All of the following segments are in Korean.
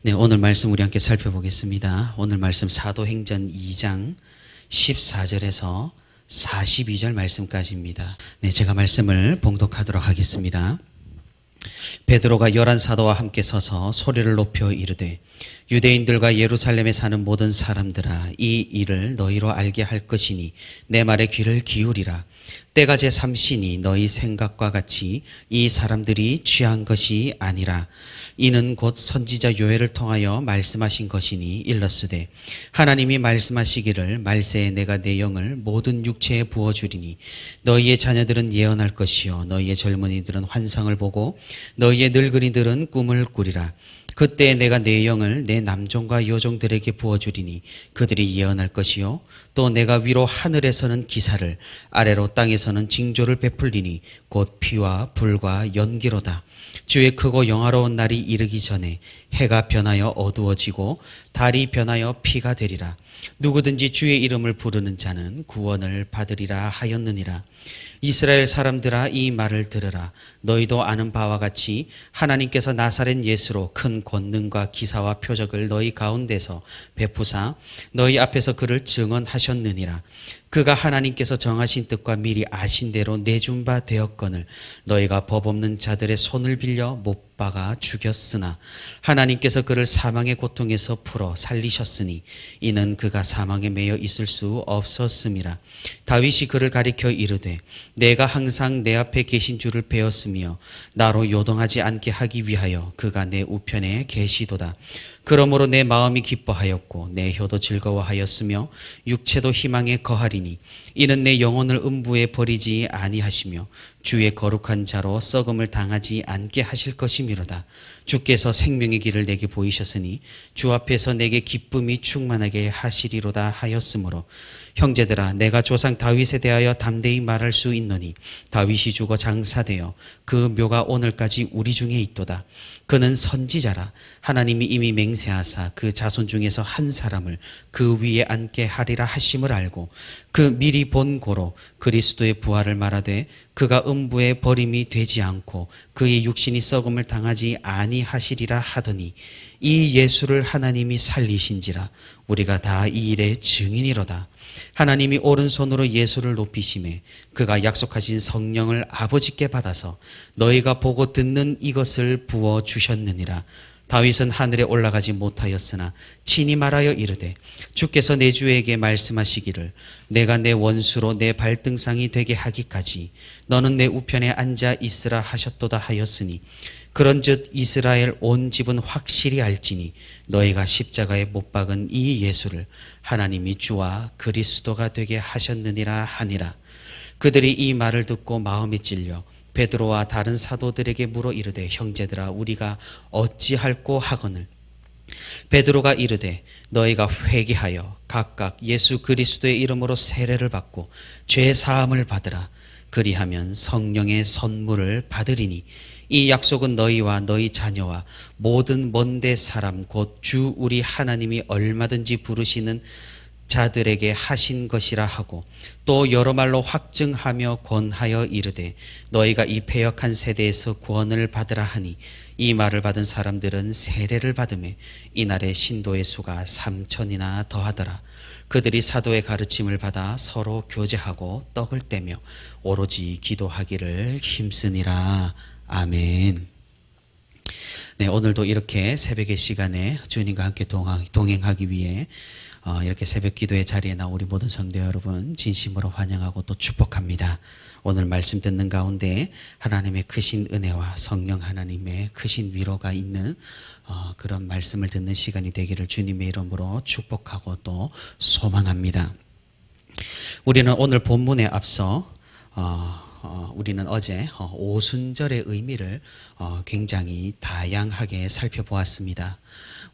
네, 오늘 말씀 우리 함께 살펴보겠습니다. 오늘 말씀 사도행전 2장 14절에서 42절 말씀까지입니다. 네, 제가 말씀을 봉독하도록 하겠습니다. 베드로가 11사도와 함께 서서 소리를 높여 이르되 유대인들과 예루살렘에 사는 모든 사람들아, 이 일을 너희로 알게 할 것이니 내 말에 귀를 기울이라. 때가 제3시니 너희 생각과 같이 이 사람들이 취한 것이 아니라 이는 곧 선지자 요엘을 통하여 말씀하신 것이니 일렀으되 하나님이 말씀하시기를 말세에 내가 내 영을 모든 육체에 부어주리니 너희의 자녀들은 예언할 것이요 너희의 젊은이들은 환상을 보고 너희의 늙은이들은 꿈을 꾸리라. 그때 내가 내 영을 내 남종과 여종들에게 부어주리니 그들이 예언할 것이요 또 내가 위로 하늘에서는 기사를 아래로 땅에서는 징조를 베풀리니 곧 피와 불과 연기로다. 주의 크고 영화로운 날이 이르기 전에 해가 변하여 어두워지고 달이 변하여 피가 되리라. 누구든지 주의 이름을 부르는 자는 구원을 받으리라 하였느니라. 이스라엘 사람들아, 이 말을 들으라. 너희도 아는 바와 같이 하나님께서 나사렛 예수로 큰 권능과 기사와 표적을 너희 가운데서 베푸사 너희 앞에서 그를 증언하셨느니라. 그가 하나님께서 정하신 뜻과 미리 아신 대로 내준 바 되었거늘 너희가 법 없는 자들의 손을 빌려 못 박아 죽였으나 하나님께서 그를 사망의 고통에서 풀어 살리셨으니 이는 그가 사망에 매여 있을 수 없었음이라. 다윗이 그를 가리켜 이르되 내가 항상 내 앞에 계신 줄을 배웠으며 나로 요동하지 않게 하기 위하여 그가 내 우편에 계시도다. 그러므로 내 마음이 기뻐하였고 내 혀도 즐거워하였으며 육체도 희망에 거하리니 이는 내 영혼을 음부에 버리지 아니하시며 주의 거룩한 자로 썩음을 당하지 않게 하실 것이미로다. 주께서 생명의 길을 내게 보이셨으니 주 앞에서 내게 기쁨이 충만하게 하시리로다 하였으므로 형제들아, 내가 조상 다윗에 대하여 담대히 말할 수 있노니 다윗이 죽어 장사되어 그 묘가 오늘까지 우리 중에 있도다. 그는 선지자라. 하나님이 이미 맹세하사 그 자손 중에서 한 사람을 그 위에 앉게 하리라 하심을 알고 그 미리 본 고로 그리스도의 부활을 말하되 그가 음부에 버림이 되지 않고 그의 육신이 썩음을 당하지 아니하시리라 하더니 이 예수를 하나님이 살리신지라 우리가 다 이 일의 증인이로다. 하나님이 오른손으로 예수를 높이시매 그가 약속하신 성령을 아버지께 받아서 너희가 보고 듣는 이것을 부어주셨느니라. 다윗은 하늘에 올라가지 못하였으나 친히 말하여 이르되 주께서 내 주에게 말씀하시기를 내가 내 원수로 내 발등상이 되게 하기까지 너는 내 우편에 앉아 있으라 하셨도다 하였으니 그런즉 이스라엘 온 집은 확실히 알지니 너희가 십자가에 못 박은 이 예수를 하나님이 주와 그리스도가 되게 하셨느니라 하니라. 그들이 이 말을 듣고 마음에 찔려 베드로와 다른 사도들에게 물어 이르되 형제들아, 우리가 어찌할꼬 하거늘 베드로가 이르되 너희가 회개하여 각각 예수 그리스도의 이름으로 세례를 받고 죄 사함을 받으라. 그리하면 성령의 선물을 받으리니 이 약속은 너희와 너희 자녀와 모든 먼데 사람 곧 주 우리 하나님이 얼마든지 부르시는 자들에게 하신 것이라 하고 또 여러 말로 확증하며 권하여 이르되 너희가 이 패역한 세대에서 구원을 받으라 하니 이 말을 받은 사람들은 세례를 받음에 이날의 신도의 수가 3,000이나 더하더라. 그들이 사도의 가르침을 받아 서로 교제하고 떡을 떼며 오로지 기도하기를 힘쓰니라. 아멘. 네, 오늘도 이렇게 새벽의 시간에 주님과 함께 동행하기 위해 이렇게 새벽 기도의 자리에 나온 우리 모든 성도 여러분 진심으로 환영하고 또 축복합니다. 오늘 말씀 듣는 가운데 하나님의 크신 은혜와 성령 하나님의 크신 위로가 있는 그런 말씀을 듣는 시간이 되기를 주님의 이름으로 축복하고 또 소망합니다. 우리는 오늘 본문에 앞서 우리는 어제 오순절의 의미를 굉장히 다양하게 살펴보았습니다.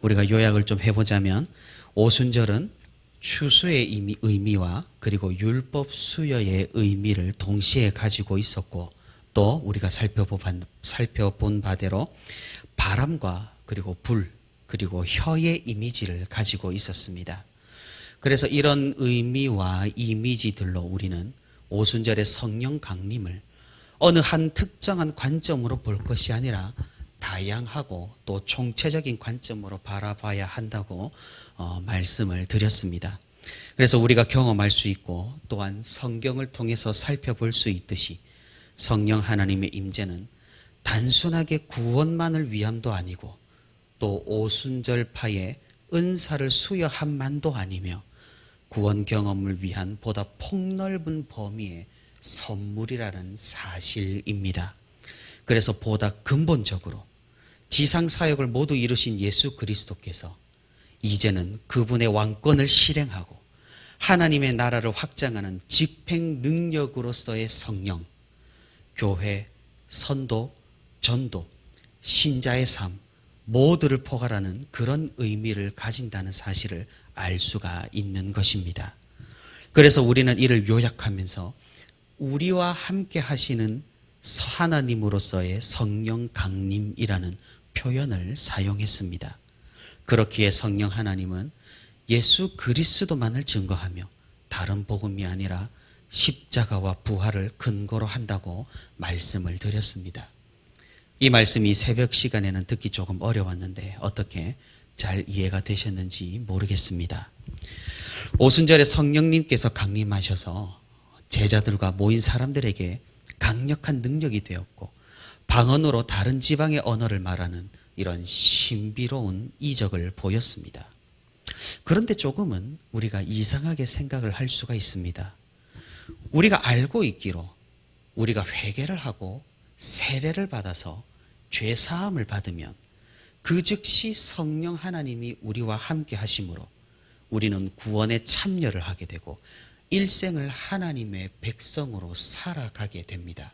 우리가 요약을 좀 해보자면 오순절은 추수의 의미와 그리고 율법 수여의 의미를 동시에 가지고 있었고 또 우리가 살펴본 바대로 바람과 그리고 불 그리고 혀의 이미지를 가지고 있었습니다. 그래서 이런 의미와 이미지들로 우리는 오순절의 성령 강림을 어느 한 특정한 관점으로 볼 것이 아니라 다양하고 또 총체적인 관점으로 바라봐야 한다고 말씀을 드렸습니다. 그래서 우리가 경험할 수 있고 또한 성경을 통해서 살펴볼 수 있듯이 성령 하나님의 임재는 단순하게 구원만을 위함도 아니고 또 오순절파의 은사를 수여함만도 아니며 구원 경험을 위한 보다 폭넓은 범위의 선물이라는 사실입니다. 그래서 보다 근본적으로 지상사역을 모두 이루신 예수 그리스도께서 이제는 그분의 왕권을 실행하고 하나님의 나라를 확장하는 집행 능력으로서의 성령, 교회, 선도, 전도, 신자의 삶 모두를 포괄하는 그런 의미를 가진다는 사실을 알 수가 있는 것입니다. 그래서 우리는 이를 요약하면서 우리와 함께 하시는 하나님으로서의 성령 강림이라는 표현을 사용했습니다. 그렇기에 성령 하나님은 예수 그리스도만을 증거하며 다른 복음이 아니라 십자가와 부활을 근거로 한다고 말씀을 드렸습니다. 이 말씀이 새벽 시간에는 듣기 조금 어려웠는데 어떻게 잘 이해가 되셨는지 모르겠습니다. 오순절에 성령님께서 강림하셔서 제자들과 모인 사람들에게 강력한 능력이 되었고 방언으로 다른 지방의 언어를 말하는 이런 신비로운 이적을 보였습니다. 그런데 조금은 우리가 이상하게 생각을 할 수가 있습니다. 우리가 알고 있기로 우리가 회개를 하고 세례를 받아서 죄 사함을 받으면 그 즉시 성령 하나님이 우리와 함께 하심으로 우리는 구원에 참여를 하게 되고 일생을 하나님의 백성으로 살아가게 됩니다.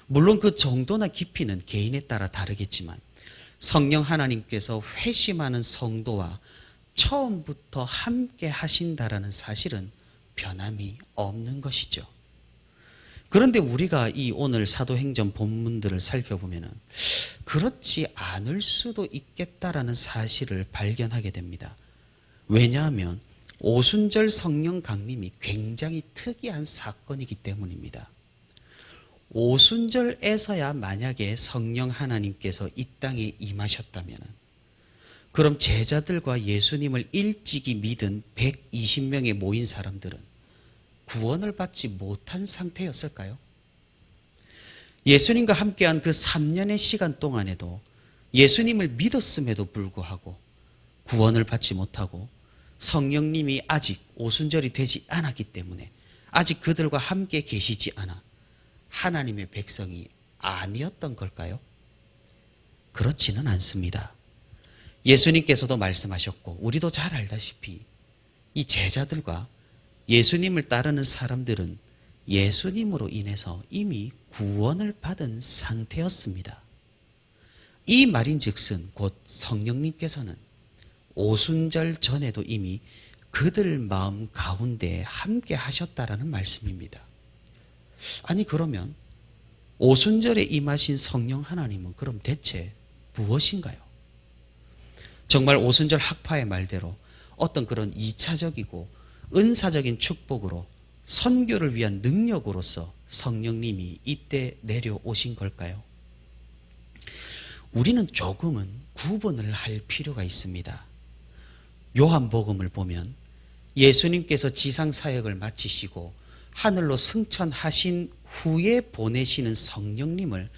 물론 그 정도나 깊이는 개인에 따라 다르겠지만 성령 하나님께서 회심하는 성도와 처음부터 함께 하신다라는 사실은 변함이 없는 것이죠. 그런데 우리가 이 오늘 사도행전 본문들을 살펴보면 그렇지 않을 수도 있겠다라는 사실을 발견하게 됩니다. 왜냐하면 오순절 성령 강림이 굉장히 특이한 사건이기 때문입니다. 오순절에서야 만약에 성령 하나님께서 이 땅에 임하셨다면 그럼 제자들과 예수님을 일찍이 믿은 120명에 모인 사람들은 구원을 받지 못한 상태였을까요? 예수님과 함께한 그 3년의 시간 동안에도 예수님을 믿었음에도 불구하고 구원을 받지 못하고 성령님이 아직 오순절이 되지 않았기 때문에 아직 그들과 함께 계시지 않아 하나님의 백성이 아니었던 걸까요? 그렇지는 않습니다. 예수님께서도 말씀하셨고 우리도 잘 알다시피 이 제자들과 예수님을 따르는 사람들은 예수님으로 인해서 이미 구원을 받은 상태였습니다. 이 말인즉슨 곧 성령님께서는 오순절 전에도 이미 그들 마음 가운데 함께 하셨다라는 말씀입니다. 아니 그러면 오순절에 임하신 성령 하나님은 그럼 대체 무엇인가요? 정말 오순절 학파의 말대로 어떤 그런 2차적이고 은사적인 축복으로 선교를 위한 능력으로서 성령님이 이때 내려오신 걸까요? 우리는 조금은 구분을 할 필요가 있습니다. 요한복음을 보면 예수님께서 지상사역을 마치시고 하늘로 승천하신 후에 보내시는 성령님을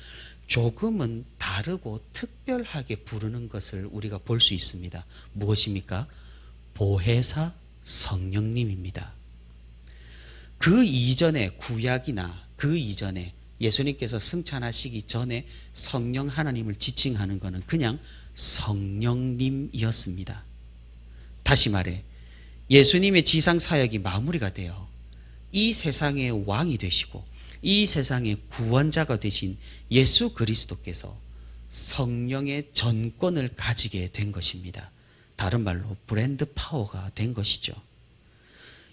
조금은 다르고 특별하게 부르는 것을 우리가 볼 수 있습니다. 무엇입니까? 보혜사 성령님입니다. 그 이전에 구약이나 그 이전에 예수님께서 승천하시기 전에 성령 하나님을 지칭하는 것은 그냥 성령님이었습니다. 다시 말해 예수님의 지상사역이 마무리가 되어 이 세상의 왕이 되시고 이 세상의 구원자가 되신 예수 그리스도께서 성령의 전권을 가지게 된 것입니다. 다른 말로 브랜드 파워가 된 것이죠.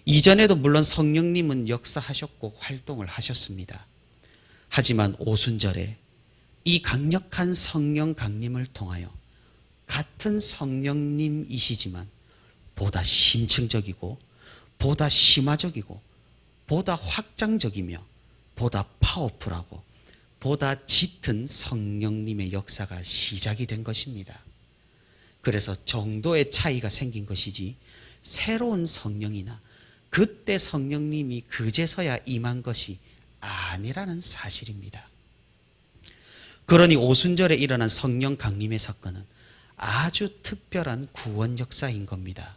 이전에도 물론 성령님은 역사하셨고 활동을 하셨습니다. 하지만 오순절에 이 강력한 성령 강림을 통하여 같은 성령님이시지만 보다 심층적이고 보다 심화적이고 보다 확장적이며 보다 파워풀하고 보다 짙은 성령님의 역사가 시작이 된 것입니다. 그래서 정도의 차이가 생긴 것이지 새로운 성령이나 그때 성령님이 그제서야 임한 것이 아니라는 사실입니다. 그러니 오순절에 일어난 성령 강림의 사건은 아주 특별한 구원 역사인 겁니다.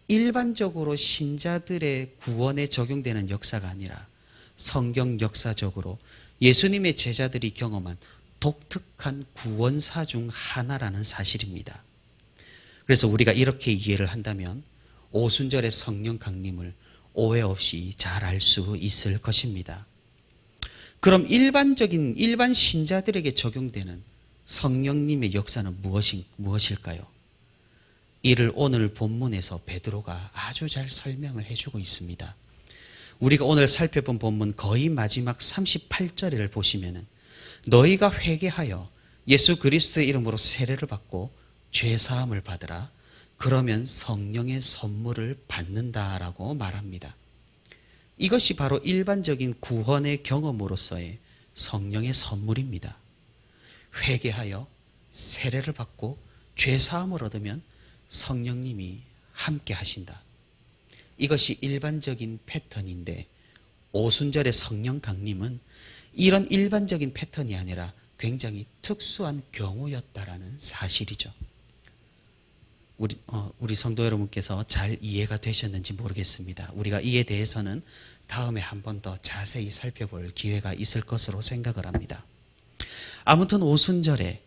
일반적으로 신자들의 구원에 적용되는 역사가 아니라 성경 역사적으로 예수님의 제자들이 경험한 독특한 구원사 중 하나라는 사실입니다. 그래서 우리가 이렇게 이해를 한다면 오순절의 성령 강림을 오해 없이 잘 알 수 있을 것입니다. 그럼 일반 신자들에게 적용되는 성령님의 역사는 무엇일까요? 이를 오늘 본문에서 베드로가 아주 잘 설명을 해주고 있습니다. 우리가 오늘 살펴본 본문 거의 마지막 38절을 보시면은 너희가 회개하여 예수 그리스도의 이름으로 세례를 받고 죄사함을 받으라. 그러면 성령의 선물을 받는다라고 말합니다. 이것이 바로 일반적인 구원의 경험으로서의 성령의 선물입니다. 회개하여 세례를 받고 죄사함을 얻으면 성령님이 함께 하신다. 이것이 일반적인 패턴인데 오순절의 성령 강림은 이런 일반적인 패턴이 아니라 굉장히 특수한 경우였다라는 사실이죠. 우리 성도 여러분께서 잘 이해가 되셨는지 모르겠습니다. 우리가 이에 대해서는 다음에 한 번 더 자세히 살펴볼 기회가 있을 것으로 생각을 합니다. 아무튼 오순절에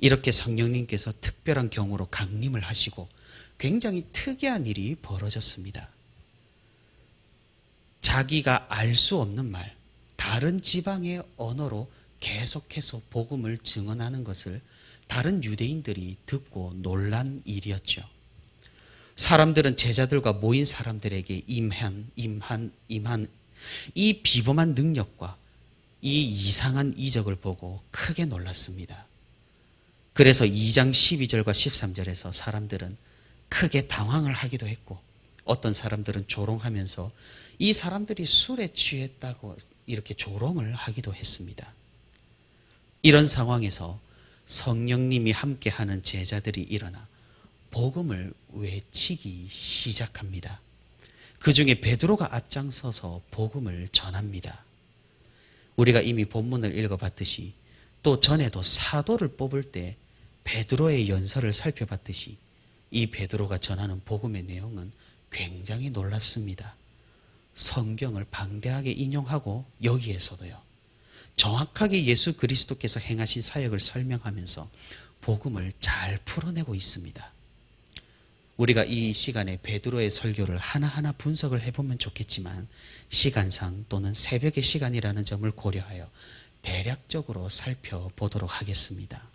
이렇게 성령님께서 특별한 경우로 강림을 하시고 굉장히 특이한 일이 벌어졌습니다. 자기가 알 수 없는 말, 다른 지방의 언어로 계속해서 복음을 증언하는 것을 다른 유대인들이 듣고 놀란 일이었죠. 사람들은 제자들과 모인 사람들에게 임한 이 비범한 능력과 이 이상한 이적을 보고 크게 놀랐습니다. 그래서 2장 12절과 13절에서 사람들은 크게 당황을 하기도 했고 어떤 사람들은 조롱하면서 이 사람들이 술에 취했다고 이렇게 조롱을 하기도 했습니다. 이런 상황에서 성령님이 함께하는 제자들이 일어나 복음을 외치기 시작합니다. 그 중에 베드로가 앞장서서 복음을 전합니다. 우리가 이미 본문을 읽어봤듯이 또 전에도 사도를 뽑을 때 베드로의 연설을 살펴봤듯이 이 베드로가 전하는 복음의 내용은 굉장히 놀랍습니다. 성경을 방대하게 인용하고 여기에서도요. 정확하게 예수 그리스도께서 행하신 사역을 설명하면서 복음을 잘 풀어내고 있습니다. 우리가 이 시간에 베드로의 설교를 하나하나 분석을 해보면 좋겠지만 시간상 또는 새벽의 시간이라는 점을 고려하여 대략적으로 살펴보도록 하겠습니다.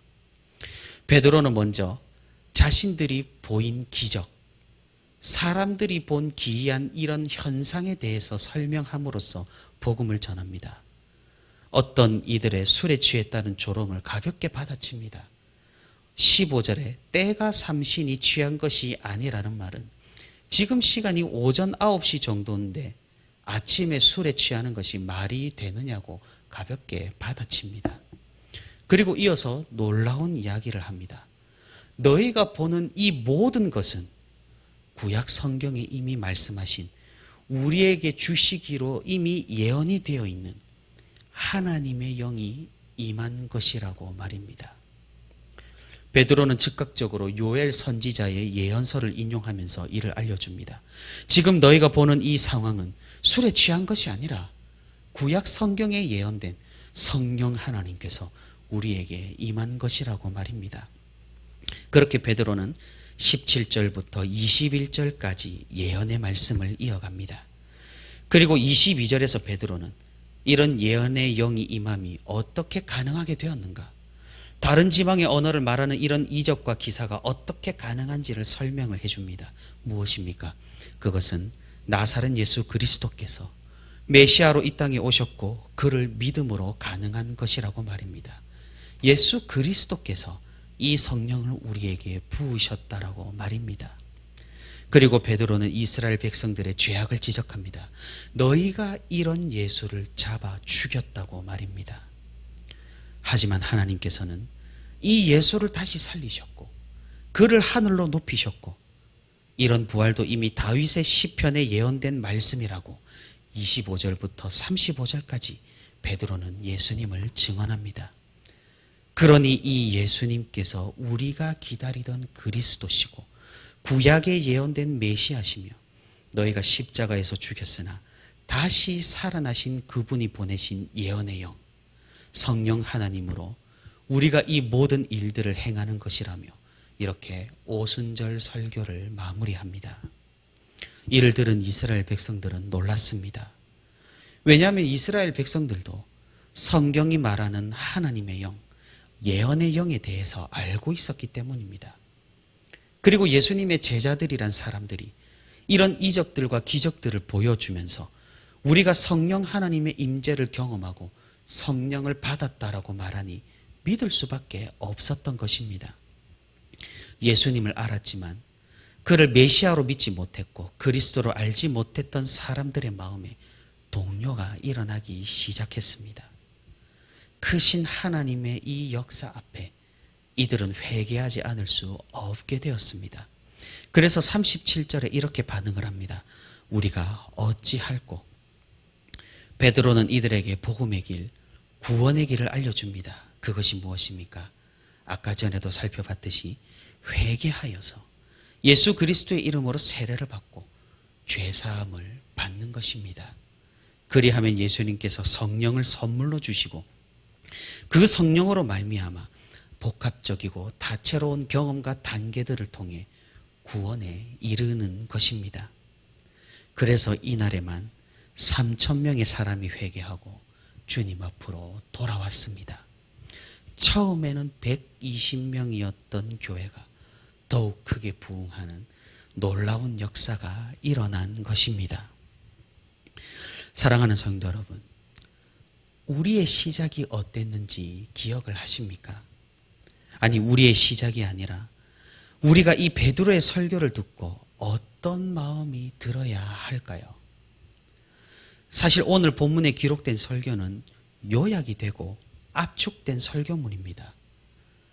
베드로는 먼저 자신들이 보인 기적, 사람들이 본 기이한 이런 현상에 대해서 설명함으로써 복음을 전합니다. 어떤 이들의 술에 취했다는 조롱을 가볍게 받아칩니다. 15절에 때가 삼신이 취한 것이 아니라는 말은 지금 시간이 오전 9시 정도인데 아침에 술에 취하는 것이 말이 되느냐고 가볍게 받아칩니다. 그리고 이어서 놀라운 이야기를 합니다. 너희가 보는 이 모든 것은 구약 성경에 이미 말씀하신 우리에게 주시기로 이미 예언이 되어 있는 하나님의 영이 임한 것이라고 말입니다. 베드로는 즉각적으로 요엘 선지자의 예언서를 인용하면서 이를 알려줍니다. 지금 너희가 보는 이 상황은 술에 취한 것이 아니라 구약 성경에 예언된 성령 하나님께서 우리에게 임한 것이라고 말입니다. 그렇게 베드로는 17절부터 21절까지 예언의 말씀을 이어갑니다. 그리고 22절에서 베드로는 이런 예언의 영이 임함이 어떻게 가능하게 되었는가? 다른 지방의 언어를 말하는 이런 이적과 기사가 어떻게 가능한지를 설명을 해줍니다. 무엇입니까? 그것은 나사렛 예수 그리스도께서 메시아로 이 땅에 오셨고 그를 믿음으로 가능한 것이라고 말입니다. 예수 그리스도께서 이 성령을 우리에게 부으셨다라고 말입니다. 그리고 베드로는 이스라엘 백성들의 죄악을 지적합니다. 너희가 이런 예수를 잡아 죽였다고 말입니다. 하지만 하나님께서는 이 예수를 다시 살리셨고 그를 하늘로 높이셨고, 이런 부활도 이미 다윗의 시편에 예언된 말씀이라고 25절부터 35절까지 베드로는 예수님을 증언합니다. 그러니 이 예수님께서 우리가 기다리던 그리스도시고 구약에 예언된 메시아시며 너희가 십자가에서 죽였으나 다시 살아나신 그분이 보내신 예언의 영, 성령 하나님으로 우리가 이 모든 일들을 행하는 것이라며 이렇게 오순절 설교를 마무리합니다. 이를 들은 이스라엘 백성들은 놀랐습니다. 왜냐하면 이스라엘 백성들도 성경이 말하는 하나님의 영, 예언의 영에 대해서 알고 있었기 때문입니다. 그리고 예수님의 제자들이란 사람들이 이런 이적들과 기적들을 보여주면서 우리가 성령 하나님의 임재를 경험하고 성령을 받았다라고 말하니 믿을 수밖에 없었던 것입니다. 예수님을 알았지만 그를 메시아로 믿지 못했고 그리스도로 알지 못했던 사람들의 마음에 동요가 일어나기 시작했습니다. 크신 하나님의 이 역사 앞에 이들은 회개하지 않을 수 없게 되었습니다. 그래서 37절에 이렇게 반응을 합니다. 우리가 어찌할꼬? 베드로는 이들에게 복음의 길, 구원의 길을 알려줍니다. 그것이 무엇입니까? 아까 전에도 살펴봤듯이 회개하여서 예수 그리스도의 이름으로 세례를 받고 죄사함을 받는 것입니다. 그리하면 예수님께서 성령을 선물로 주시고 그 성령으로 말미암아 복합적이고 다채로운 경험과 단계들을 통해 구원에 이르는 것입니다. 그래서 이날에만 3,000명의 사람이 회개하고 주님 앞으로 돌아왔습니다. 처음에는 120명이었던 교회가 더욱 크게 부흥하는 놀라운 역사가 일어난 것입니다. 사랑하는 성도 여러분, 우리의 시작이 어땠는지 기억을 하십니까? 아니, 우리의 시작이 아니라 우리가 이 베드로의 설교를 듣고 어떤 마음이 들어야 할까요? 사실 오늘 본문에 기록된 설교는 요약이 되고 압축된 설교문입니다.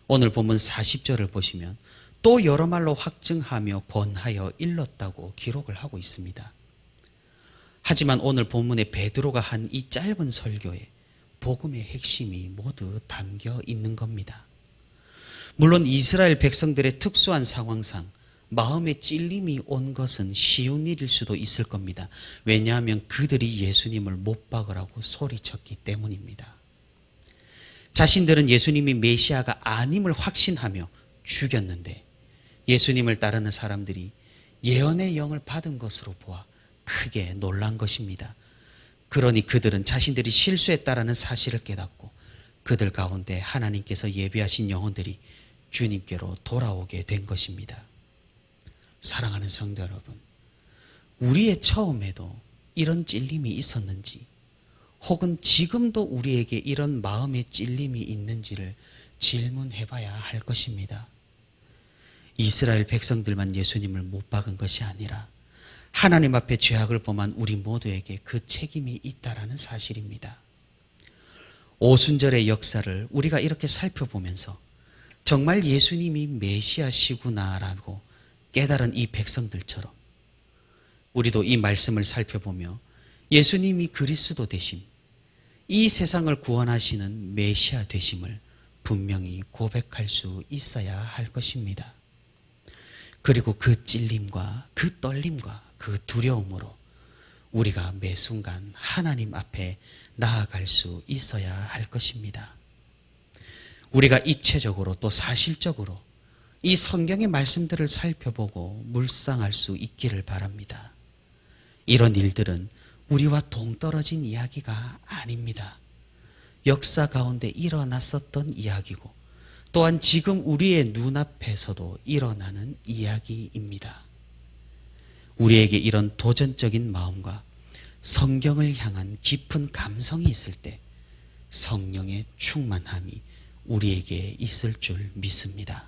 오늘 본문 40절을 보시면 또 여러 말로 확증하며 권하여 일렀다고 기록을 하고 있습니다. 하지만 오늘 본문에 베드로가 한 이 짧은 설교에 복음의 핵심이 모두 담겨 있는 겁니다. 물론 이스라엘 백성들의 특수한 상황상 마음에 찔림이 온 것은 쉬운 일일 수도 있을 겁니다. 왜냐하면 그들이 예수님을 못 박으라고 소리쳤기 때문입니다. 자신들은 예수님이 메시아가 아님을 확신하며 죽였는데 예수님을 따르는 사람들이 예언의 영을 받은 것으로 보아 크게 놀란 것입니다. 그러니 그들은 자신들이 실수했다라는 사실을 깨닫고 그들 가운데 하나님께서 예비하신 영혼들이 주님께로 돌아오게 된 것입니다. 사랑하는 성도 여러분, 우리의 처음에도 이런 찔림이 있었는지 혹은 지금도 우리에게 이런 마음의 찔림이 있는지를 질문해 봐야 할 것입니다. 이스라엘 백성들만 예수님을 못 박은 것이 아니라 하나님 앞에 죄악을 범한 우리 모두에게 그 책임이 있다라는 사실입니다. 오순절의 역사를 우리가 이렇게 살펴보면서 정말 예수님이 메시아시구나라고 깨달은 이 백성들처럼 우리도 이 말씀을 살펴보며 예수님이 그리스도 되심, 이 세상을 구원하시는 메시아 되심을 분명히 고백할 수 있어야 할 것입니다. 그리고 그 찔림과 그 떨림과 그 두려움으로 우리가 매 순간 하나님 앞에 나아갈 수 있어야 할 것입니다. 우리가 입체적으로 또 사실적으로 이 성경의 말씀들을 살펴보고 묵상할 수 있기를 바랍니다. 이런 일들은 우리와 동떨어진 이야기가 아닙니다. 역사 가운데 일어났었던 이야기고 또한 지금 우리의 눈앞에서도 일어나는 이야기입니다. 우리에게 이런 도전적인 마음과 성경을 향한 깊은 감성이 있을 때 성령의 충만함이 우리에게 있을 줄 믿습니다.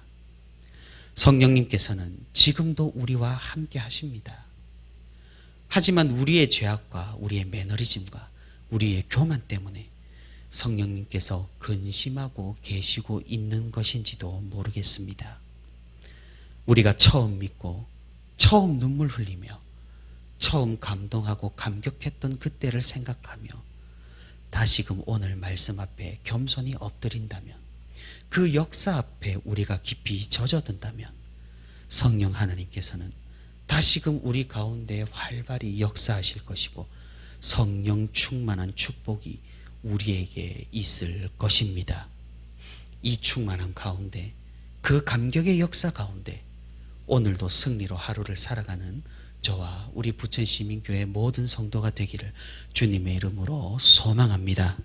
성령님께서는 지금도 우리와 함께 하십니다. 하지만 우리의 죄악과 우리의 매너리즘과 우리의 교만 때문에 성령님께서 근심하고 계시고 있는 것인지도 모르겠습니다. 우리가 처음 믿고 처음 눈물 흘리며 처음 감동하고 감격했던 그때를 생각하며 다시금 오늘 말씀 앞에 겸손히 엎드린다면, 그 역사 앞에 우리가 깊이 젖어든다면 성령 하나님께서는 다시금 우리 가운데 활발히 역사하실 것이고 성령 충만한 축복이 우리에게 있을 것입니다. 이 충만함 가운데, 그 감격의 역사 가운데 오늘도 승리로 하루를 살아가는 저와 우리 부천시민교회 모든 성도가 되기를 주님의 이름으로 소망합니다.